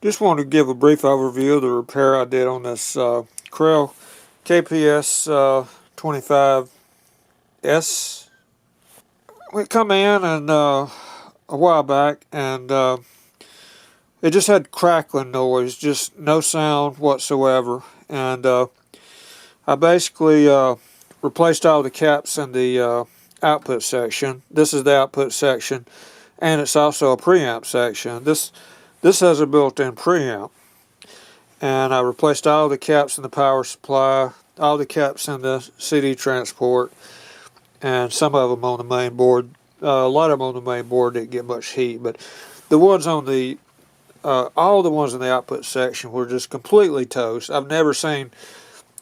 Just wanted to give a brief overview of the repair I did on this Krell KPS 25S. We come in and a while back, and it just had crackling noise, just no sound whatsoever. And I basically replaced all the caps in the output section. This is the output section, and it's also a preamp section. This has a built-in preamp, and I replaced all the caps in the power supply, all the caps in the CD transport, and some of them on the main board. A lot of them on the main board didn't get much heat, but the ones on the all the ones in the output section were just completely toast. I've never seen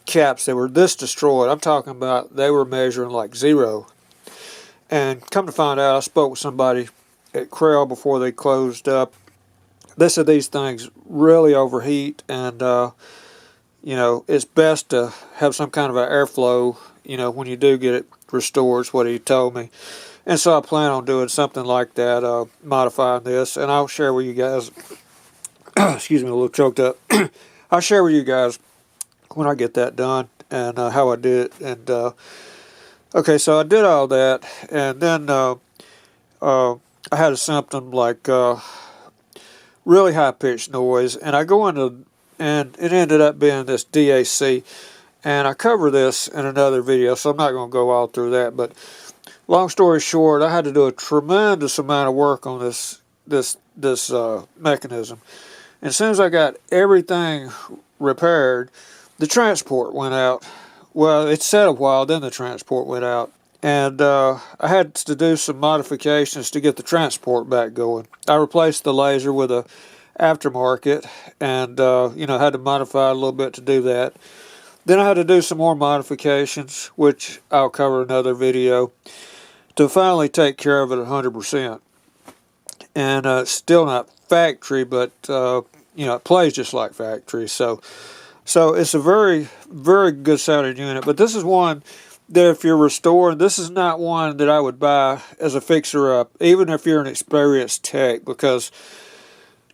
caps that were this destroyed. I'm talking about they were measuring like zero. And come to find out, I spoke with somebody at Krell before they closed up. They said these things really overheat, and it's best to have some kind of an airflow, when you do get it restored, is what he told me. And so I plan on doing something like that, modifying this, and I'll share with you guys. Excuse me, a little choked up. I'll share with you guys when I get that done and how I did it. And okay, so I did all that, and then I had a symptom like really high-pitched noise, and I go into, and it ended up being this DAC, and I cover this in another video, so I'm not going to go all through that, but long story short, I had to do a tremendous amount of work on this mechanism. And as soon as I got everything repaired, the transport went out. Well, it sat a while, then the transport went out. And I had to do some modifications to get the transport back going. I replaced the laser with a aftermarket, and had to modify a little bit to do that. Then I had to do some more modifications, which I'll cover in another video, to finally take care of it 100%. And it's still not factory, but it plays just like factory. So it's a very, very good sounding unit. But this is one that if you're restoring, this is not one that I would buy as a fixer-up, even if you're an experienced tech, because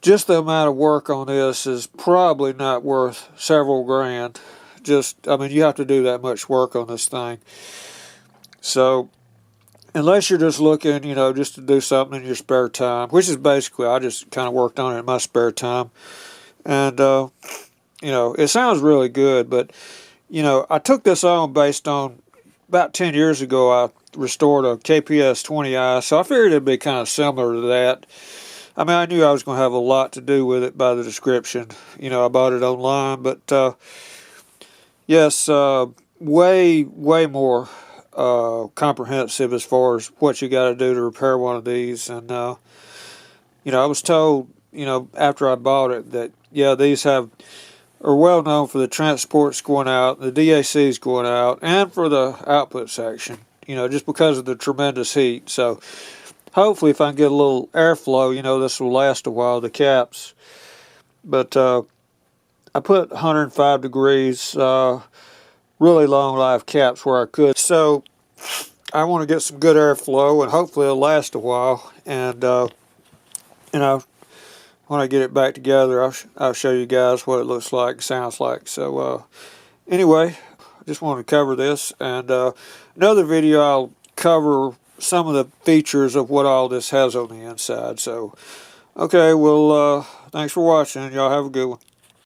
just the amount of work on this is probably not worth several grand. You have to do that much work on this thing. So unless you're just looking, just to do something in your spare time, which is basically, I just kind of worked on it in my spare time. And, it sounds really good, but, I took this on based on about 10 years ago, I restored a KPS 20i, so I figured it'd be kind of similar to that. I knew I was going to have a lot to do with it by the description. I bought it online, but, yes, way, way more comprehensive as far as what you got to do to repair one of these. And I was told after I bought it that these are well known for the transports going out, the DACs going out, and for the output section, just because of the tremendous heat. So hopefully if I can get a little airflow, this will last a while, the caps. But I put 105 degrees really long life caps where I could. So I want to get some good airflow, and hopefully it'll last a while. And when I get it back together, I'll show you guys what it looks like, sounds like. So anyway, I just wanted to cover this, and another video I'll cover some of the features of what all this has on the inside. So okay, well, thanks for watching. Y'all have a good one.